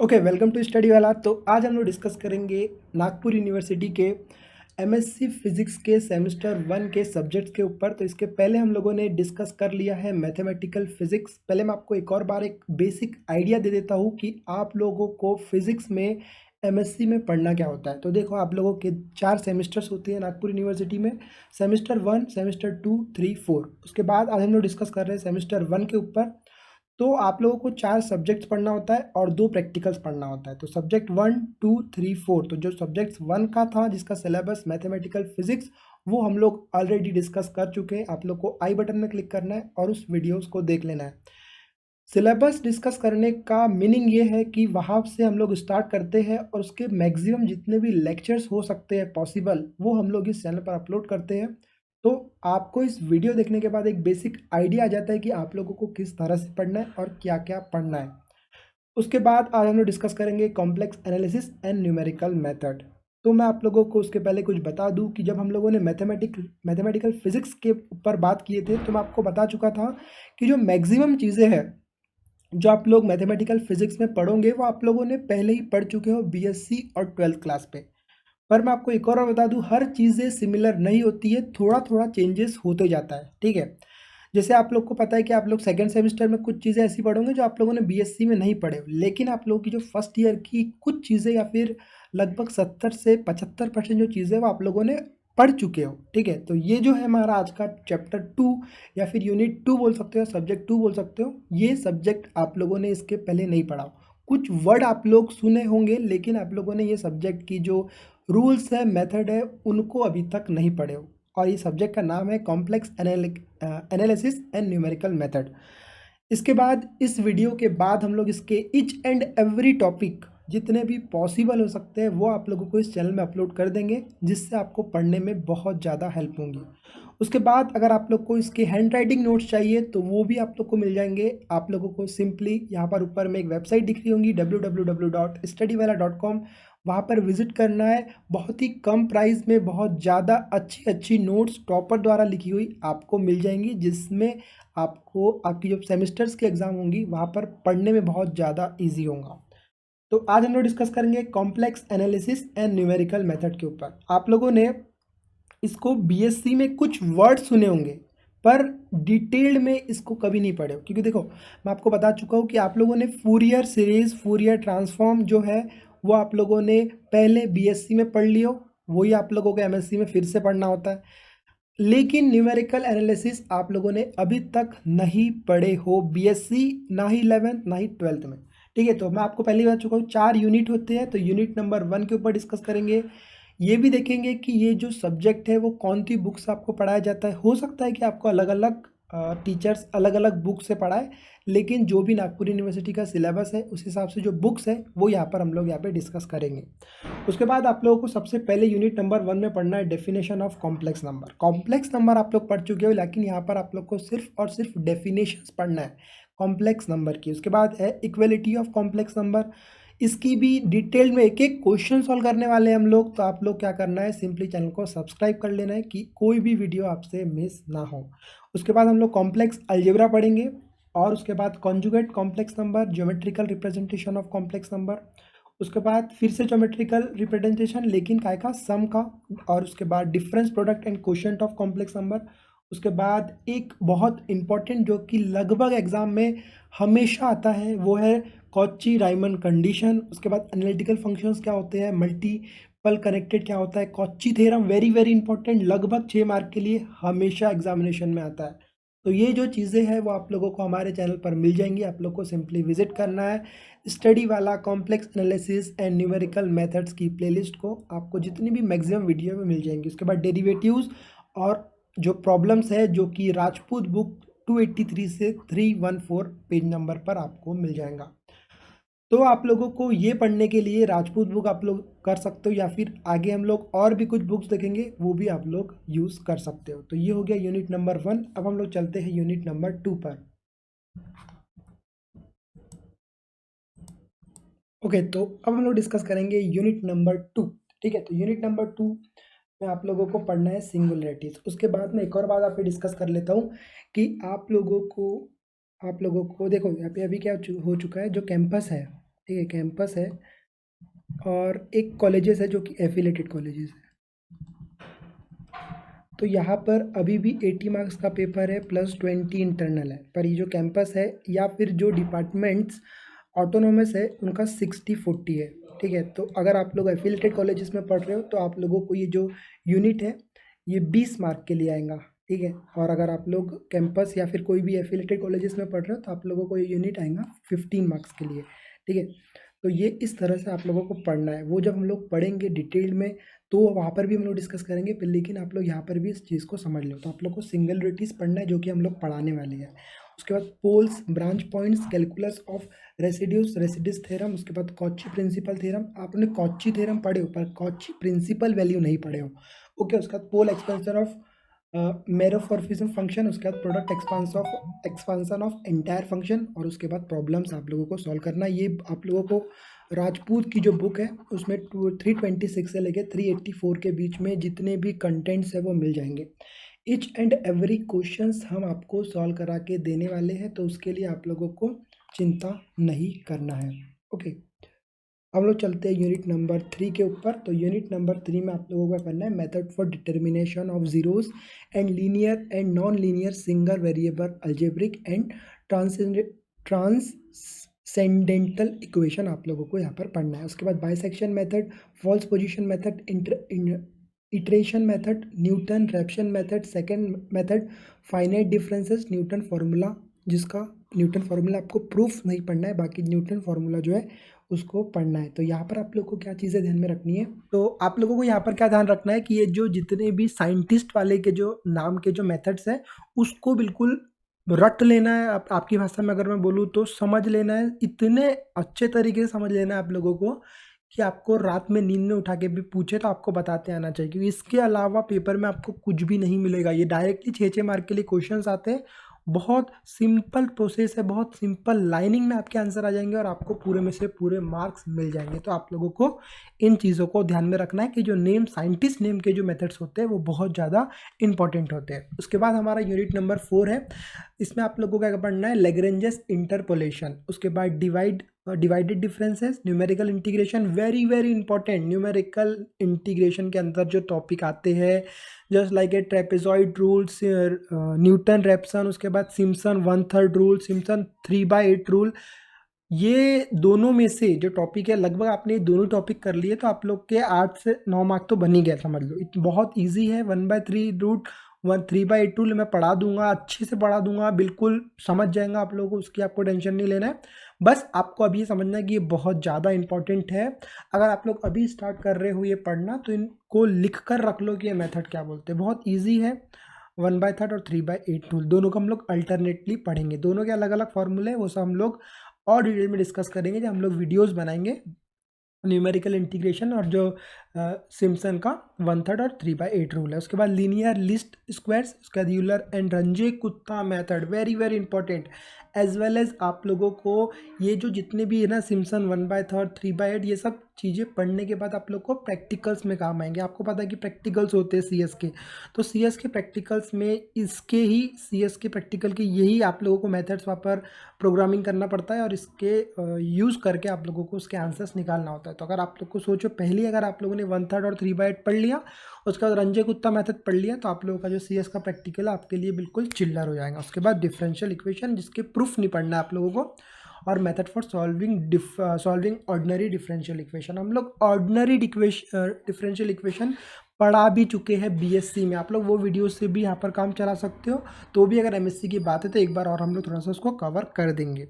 Okay, welcome to study वाला। तो आज हम लोग डिस्कस करेंगे नागपुर यूनिवर्सिटी के एमएससी फिजिक्स के सेमेस्टर 1 के सब्जेक्ट्स के ऊपर। तो इसके पहले हम लोगों ने डिस्कस कर लिया है मैथमेटिकल फिजिक्स। पहले मैं आपको एक और बार एक बेसिक आइडिया दे देता हूँ कि आप लोगों को फिजिक्स में एमएससी में पढ़ना क्या होता है। तो देखो, आप लोगों के 4 सेमेस्टर्स होते हैं नागपुर यूनिवर्सिटी में। Semester 1, semester 2, 3, 4। उसके बाद आज हम लोग डिस्कस कर रहे हैं सेमेस्टर 1 के ऊपर। तो आप लोगों को 4 सब्जेक्ट्स पढ़ना होता है और 2 प्रैक्टिकल्स पढ़ना होता है। तो सब्जेक्ट 1, 2, 3, 4। तो जो सब्जेक्ट्स 1 का था, जिसका सिलेबस मैथमेटिकल फिजिक्स, वो हम लोग ऑलरेडी डिस्कस कर चुके हैं। आप लोग को आई बटन में क्लिक करना है और उस वीडियोस को देख लेना है। सिलेबस डिस्कस करने का मीनिंग ये है कि वहाँ से हम लोग स्टार्ट करते हैं और उसके मैक्सिमम जितने भी लेक्चर्स हो सकते हैं पॉसिबल, वो हम लोग इस चैनल पर अपलोड करते हैं। तो आपको इस वीडियो देखने के बाद एक बेसिक आइडिया आ जाता है कि आप लोगों को किस तरह से पढ़ना है और क्या क्या पढ़ना है। उसके बाद आज हम लोग डिस्कस करेंगे complex analysis and numerical method. तो मैं आप लोगों को उसके पहले कुछ बता दूं कि जब हम लोगों ने मैथमेटिकल फिजिक्स के ऊपर बात किए थे, तो मैं आपको बता चुका था कि जो मैक्सिमम चीज़ें हैं जो आप लोग मैथमेटिकल फिजिक्स में पढ़ोगे, वो आप लोगों ने पहले ही पढ़ चुके हो बीएससी और 12th क्लास पे। पर मैं आपको एक और बता दूं, हर चीज़ें सिमिलर नहीं होती है, थोड़ा थोड़ा चेंजेस होते जाता है। ठीक है। जैसे आप लोग को पता है कि आप लोग सेकंड सेमेस्टर में कुछ चीज़ें ऐसी पढ़ोगे जो आप लोगों ने बीएससी में नहीं पढ़े, लेकिन आप लोगों की जो फर्स्ट ईयर की कुछ चीज़ें या फिर लगभग 70 से 75% जो चीज़ें वो आप लोगों ने पढ़ चुके हो। ठीक है। तो ये जो है हमारा आज का चैप्टर 2 या फिर यूनिट 2 बोल सकते हो, सब्जेक्ट 2 बोल सकते हो। ये सब्जेक्ट आप लोगों ने इसके पहले नहीं पढ़ा हो। कुछ वर्ड आप लोग सुने होंगे, लेकिन आप लोगों ने ये सब्जेक्ट की जो रूल्स है, मेथड है, उनको अभी तक नहीं पढ़े हो। और ये सब्जेक्ट का नाम है complex analysis and numerical method. इसके बाद इस वीडियो के बाद हम लोग इसके ईच एंड एवरी टॉपिक जितने भी पॉसिबल हो सकते हैं वो आप लोगों को इस चैनल में अपलोड कर देंगे, जिससे आपको पढ़ने में बहुत ज़्यादा हेल्प होंगी। उसके बाद अगर आप लोग को इसके हैंड राइटिंग नोट्स चाहिए तो वो भी आप लोग को मिल जाएंगे। आप लोगों को सिंपली यहाँ पर ऊपर में एक वेबसाइट दिख रही होंगी www.studywala.com, वहाँ पर विजिट करना है। बहुत ही कम प्राइस में बहुत ज़्यादा अच्छी अच्छी नोट्स टॉपर द्वारा लिखी हुई आपको मिल जाएंगी, जिसमें आपको आपकी जो सेमेस्टर्स की एग्ज़ाम होंगी वहाँ पर पढ़ने में बहुत ज़्यादा ईजी होगा। तो आज हम लोग डिस्कस करेंगे complex analysis and numerical method के ऊपर। आप लोगों ने इसको बीएससी में कुछ वर्ड सुने होंगे, पर डिटेल्ड में इसको कभी नहीं पढ़े हो, क्योंकि देखो, मैं आपको बता चुका हूँ कि आप लोगों ने फूरियर सीरीज, फूरियर ट्रांसफॉर्म जो है वो आप लोगों ने पहले बीएससी में पढ़ लियो। वही आप लोगों को एमएससी में फिर से पढ़ना होता है। लेकिन न्यूमेरिकल एनालिसिस आप लोगों ने अभी तक नहीं पढ़े हो बीएससी, ना ही 11th ना ही 12th में। ठीक है। तो मैं आपको पहले ही बता चुका हूँ 4 यूनिट होते हैं। तो यूनिट नंबर 1 के ऊपर डिस्कस करेंगे। ये भी देखेंगे कि ये जो सब्जेक्ट है वो कौन सी बुक से आपको पढ़ाया जाता है। हो सकता है कि आपको अलग अलग टीचर्स अलग अलग बुक से पढ़ाए, लेकिन जो भी नागपुर यूनिवर्सिटी का सिलेबस है उस हिसाब से जो बुक्स है वो यहाँ पर हम लोग यहाँ पे डिस्कस करेंगे। उसके बाद आप लोगों को सबसे पहले यूनिट नंबर 1 में पढ़ना है definition of complex number. Complex number आप लोग पढ़ चुके हो, लेकिन यहाँ पर आप लोग को सिर्फ और सिर्फ डेफिनेशंस पढ़ना है कॉम्प्लेक्स नंबर की। उसके बाद है इक्वलिटी ऑफ कॉम्प्लेक्स नंबर। इसकी भी डिटेल में एक एक क्वेश्चन सॉल्व करने वाले हैं हम लोग। तो आप लोग क्या करना है, सिंपली चैनल को सब्सक्राइब कर लेना है कि कोई भी वीडियो आपसे मिस ना हो। उसके बाद हम लोग कॉम्प्लेक्स अलजेब्रा पढ़ेंगे, और उसके बाद conjugate complex number, geometrical representation of complex number. उसके बाद फिर से ज्योमेट्रिकल रिप्रेजेंटेशन, लेकिन काय का, सम का। और उसके बाद difference product and quotient of complex number. उसके बाद एक बहुत इंपॉर्टेंट जो कि लगभग एग्जाम में हमेशा आता है, वो है कॉची राइमन कंडीशन। उसके बाद एनालिटिकल फंक्शंस क्या होते हैं, मल्टीपल कनेक्टेड क्या होता है, Cauchy theorem, very very important, लगभग 6 मार्क के लिए हमेशा एग्जामिनेशन में आता है। तो ये जो चीज़ें हैं वो आप लोगों को हमारे चैनल पर मिल जाएंगी। आप लोग को सिंपली विजिट करना है स्टडी वाला complex analysis and numerical methods की प्लेलिस्ट को। आपको जितनी भी मैक्सिमम वीडियो में मिल जाएंगी। उसके बाद डेरिवेटिव्स और जो प्रॉब्लम्स है, जो कि राजपूत बुक 283 से 314 पेज नंबर पर आपको मिल जाएगा। तो आप लोगों को ये पढ़ने के लिए राजपूत बुक आप लोग कर सकते हो, या फिर आगे हम लोग और भी कुछ बुक्स देखेंगे वो भी आप लोग यूज़ कर सकते हो। तो ये हो गया यूनिट नंबर 1। अब हम लोग चलते हैं यूनिट नंबर 2 पर। ओके, तो अब हम लोग डिस्कस करेंगे यूनिट नंबर 2। ठीक है। तो यूनिट नंबर 2 में आप लोगों को पढ़ना है सिंगुलरिटीज। उसके बाद में एक और बात आप पे डिस्कस कर लेता हूँ कि आप लोगों को देखो, यहाँ पे अभी क्या हो चुका है, जो कैंपस है ठीक है, कैंपस है और एक कॉलेजेस है जो कि एफिलेटेड कॉलेजेस है। तो यहाँ पर अभी भी 80 मार्क्स का पेपर है प्लस 20 इंटरनल है, पर ये जो कैंपस है या फिर जो डिपार्टमेंट्स ऑटोनोमस है उनका 60-40 है। ठीक है, तो अगर आप लोग एफिलेटेड कॉलेजेस में पढ़ रहे हो तो आप लोगों को ये जो यूनिट है ये 20 मार्क के लिए आएगा। ठीक है, और अगर आप लोग कैंपस या फिर कोई भी एफिलेटेड कॉलेजेस में पढ़ रहे हो तो आप लोगों को ये यूनिट आएगा 15 मार्क्स के लिए। ठीक है, तो ये इस तरह से आप लोगों को पढ़ना है। वो जब हम लोग पढ़ेंगे डिटेल में तो वहाँ पर भी हम लोग डिस्कस करेंगे, पर लेकिन आप लोग यहाँ पर भी इस चीज़ को समझ लो। तो आप लोग को सिंगुलरिटीज़ पढ़ना है जो कि हम लोग पढ़ाने वाले हैं। उसके बाद poles, branch points, calculus of residues, residues theorem, उसके बाद कॉची प्रिंसिपल थ्योरम। आपने कॉची थ्योरम पढ़े हो पर कॉची प्रिंसिपल वैल्यू नहीं पढ़े हो। ओके, उसके बाद पोल एक्सपेंशन ऑफ मेरोमॉर्फिज्म फंक्शन, उसके बाद product expansion of entire function, और उसके बाद प्रॉब्लम्स आप लोगों को सॉल्व करना। ये आप लोगों को राजपूत की जो बुक है उसमें 326 से लेके 384 के बीच में जितने भी कंटेंट्स है वो मिल जाएंगे। ईच एंड एवरी क्वेश्चंस हम आपको सॉल्व करा के देने वाले हैं, तो उसके लिए आप लोगों को चिंता नहीं करना है। ओके, हम लोग चलते हैं यूनिट नंबर 3 के ऊपर। तो यूनिट नंबर 3 में आप लोगों को करना है method for determination of zeros and linear and non linear single variable algebraic and transcendental equation आप लोगों को यहाँ पर पढ़ना है। उसके बाद bisection method, false position method, iteration method, Newton Raphson method, secant method finite differences, Newton formula, जिसका न्यूटन फार्मूला आपको प्रूफ नहीं पढ़ना है, बाकी न्यूटन फार्मूला जो है उसको पढ़ना है। तो यहाँ पर आप लोग को क्या चीज़ें ध्यान में रखनी है, तो आप लोगों को यहाँ पर क्या ध्यान रखना है कि ये जो जितने भी साइंटिस्ट वाले के जो नाम के जो मेथड्स हैं उसको बिल्कुल रट लेना है। आपकी भाषा में अगर मैं बोलूँ तो समझ लेना है, इतने अच्छे तरीके से समझ लेना है आप लोगों को कि आपको रात में नींद में उठा के भी पूछे तो आपको बताते आना चाहिए, क्योंकि इसके अलावा पेपर में आपको कुछ भी नहीं मिलेगा। ये डायरेक्टली 6-6 मार्क के लिए क्वेश्चंस आते हैं। बहुत सिंपल प्रोसेस है, बहुत सिंपल लाइनिंग में आपके आंसर आ जाएंगे और आपको पूरे में से पूरे मार्क्स मिल जाएंगे। तो आप लोगों को इन चीज़ों को ध्यान में रखना है कि जो नेम साइंटिस्ट नेम के जो मेथड्स होते हैं वो बहुत ज़्यादा इंपॉर्टेंट होते हैं। उसके बाद हमारा यूनिट नंबर 4 है। इसमें आप लोगों को क्या पढ़ना है, लैग्रेंजेस इंटरपोलेशन, उसके बाद divided differences, numerical integration, very very important. Numerical integration के अंदर जो टॉपिक आते हैं just like a trapezoid rules, Newton Raphson, उसके बाद सिम्पसन 1/3 रूल, सिम्पसन 3/8 रूल, ये दोनों में से जो टॉपिक है लगभग आपने ये दोनों टॉपिक कर लिए तो आप लोग के 8 से 9 मार्क तो बन ही गया, समझ लो। बहुत ईजी है। 1/3 रूट 3/8 रूल मैं पढ़ा दूंगा, अच्छे से पढ़ा दूंगा, बिल्कुल समझ जाएंगे आप लोगों को, उसकी आपको टेंशन नहीं लेना है। बस आपको अभी ये समझना है कि ये बहुत ज़्यादा इंपॉर्टेंट है। अगर आप लोग अभी स्टार्ट कर रहे हो ये पढ़ना तो इनको लिख कर रख लो कि ये मेथड क्या बोलते हैं। बहुत ईजी है। 1/3 और 3/8 रूल दोनों को हम लोग अल्टरनेटली पढ़ेंगे। दोनों के अलग अलग फॉर्मूले हैं, वो सब हम लोग और डिटेल में डिस्कस करेंगे जब हम लोग वीडियोस बनाएंगे। न्यूमेरिकल इंटीग्रेशन और जो सिम्पसन का 1/3 और 3/8 रूल है। उसके बाद लीनियर लिस्ट स्क्वायर्स, उसके बाद Euler and Runge Kutta method, very very important. As well as आप लोगों को ये जो जितने भी है ना सिम्पसन 1/3 3/8 ये सब चीज़ें पढ़ने के बाद आप लोग को प्रैक्टिकल्स में काम आएंगे। आपको पता है कि प्रैक्टिकल्स होते हैं सीएस के, तो सीएस के प्रैक्टिकल्स में इसके ही सीएस के प्रैक्टिकल के यही आप लोगों को मेथड्स वहाँ पर प्रोग्रामिंग करना पड़ता है और इसके यूज़ करके आप लोगों को उसके आंसर्स निकालना होता है। तो अगर आप लोग को सोचो पहले अगर आप लोगों ने 1/3 और 3/8 पढ़ लिया, उसके बाद रंजे कुत्ता मेथड पढ़ लिया, तो आप लोगों का जो सीएस का प्रैक्टिकल है आपके लिए बिल्कुल चिल्लर हो जाएगा। उसके बाद डिफरेंशियल इक्वेशन जिसके प्रूफ नहीं पढ़ना है आप लोगों को, और method for solving ordinary differential equation. हम लोग ऑर्डिनरी डिफरेंशियल इक्वेशन पढ़ा भी चुके हैं बीएससी में, आप लोग वो वीडियो से भी यहाँ पर काम चला सकते हो। तो भी अगर एमएससी की बात है तो एक बार और हम लोग थोड़ा सा उसको कवर कर देंगे।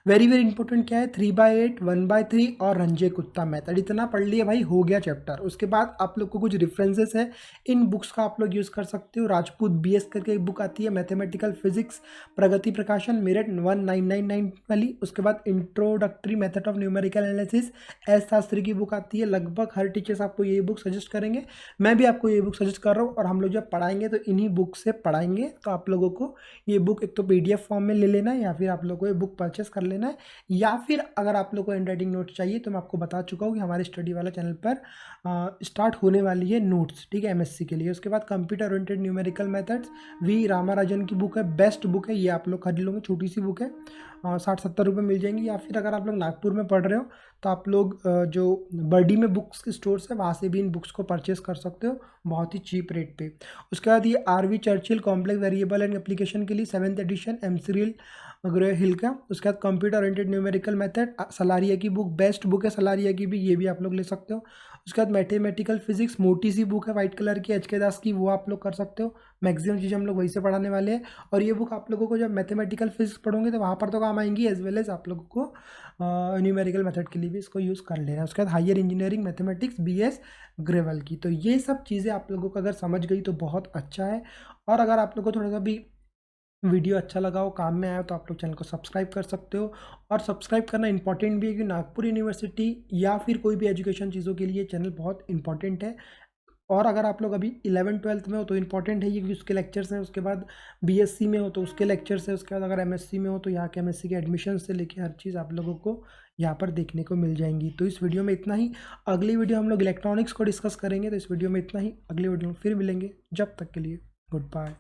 वेरी वेरी इंपॉर्टेंट क्या है, 3/8, 1/3 और रंजे कुत्ता मेथड, इतना पढ़ लिए भाई, हो गया चैप्टर। उसके बाद आप लोग को कुछ रेफरेंसेस है, इन बुक्स का आप लोग यूज़ कर सकते हो। राजपूत बीएस करके एक बुक आती है, मैथमेटिकल फिजिक्स, प्रगति प्रकाशन, मेरिट 1999 वाली। उसके बाद introductory method of numerical analysis, S Shastri की बुक आती है। लगभग हर टीचर्स आपको ये बुक सजेस्ट करेंगे, मैं भी आपको ये बुक सजेस्ट कर रहा हूँ। और हम लोग जब पढ़ाएंगे तो इन्हीं बुक से पढ़ाएंगे। तो आप लोगों को ये बुक एक तो PDF फॉर्म में ले लेना है या फिर आप लोगों को ये बुक परचेस कर लेना है, या फिर अगर आप लोग को हैंड राइटिंग नोट्स चाहिए तो मैं आपको बता चुका हूँ कि हमारे स्टडी वाला चैनल पर स्टार्ट होने वाली है नोट्स, ठीक है, एमएससी के लिए। उसके बाद computer oriented numerical methods, V Ramarajan की बुक है, बेस्ट बुक है, ये आप लोग खरीद लोगे, छोटी सी बुक है, 60-70 रुपये मिल जाएंगी। या फिर अगर आप लोग नागपुर में पढ़ रहे हो तो आप लोग जो बर्डी में बुक्स के स्टोर्स है वहाँ से भी इन बुक्स को परचेस कर सकते हो बहुत ही चीप रेट पे। उसके बाद ये RV Churchill complex variable and application के लिए 7th एडिशन एमसीरियल ग्रे हिल का। उसके बाद computer oriented numerical method, Salaria की बुक, बेस्ट बुक है सलारिया की भी, ये भी आप लोग ले सकते हो। उसके बाद मैथमेटिकल फिजिक्स, मोटी सी बुक है वाइट कलर की, एच के दास की, वो आप लोग कर सकते हो। मैक्सिमम चीज़ हम लोग वहीं से पढ़ाने वाले हैं, और ये बुक आप लोगों को जब मैथमेटिकल फिजिक्स पढ़ोगे तो वहाँ पर तो काम आएंगी, एज वेल एज आप लोगों को न्यूमेरिकल मेथड के लिए भी इसको यूज़ कर लेना है। उसके बाद higher engineering mathematics BS Grewal की। तो ये सब चीज़ें आप लोगों को अगर समझ गई तो बहुत अच्छा है। और अगर आप लोगों को थोड़ा सा भी वीडियो अच्छा लगा हो, काम में आया, तो आप लोग चैनल को सब्सक्राइब कर सकते हो। और सब्सक्राइब करना इंपॉर्टेंट भी है, क्योंकि नागपुर यूनिवर्सिटी या फिर कोई भी एजुकेशन चीज़ों के लिए चैनल बहुत इंपॉर्टेंट है। और अगर आप लोग अभी 11th-12th में हो तो इम्पॉर्टेंट है ये, क्योंकि उसके लेक्चर्स हैं। उसके बाद बीएससी में हो तो उसके लेक्चर्स हैं। उसके बाद अगर एमएससी में हो तो यहाँ के एमएससी के एडमिशन से लेके हर चीज़ आप लोगों को यहाँ पर देखने को मिल जाएंगी। तो इस वीडियो में इतना ही। अगली वीडियो हम लोग इलेक्ट्रॉनिक्स को डिस्कस करेंगे, तो इस वीडियो में इतना ही। अगली वीडियो में फिर मिलेंगे, जब तक के लिए गुड बाय।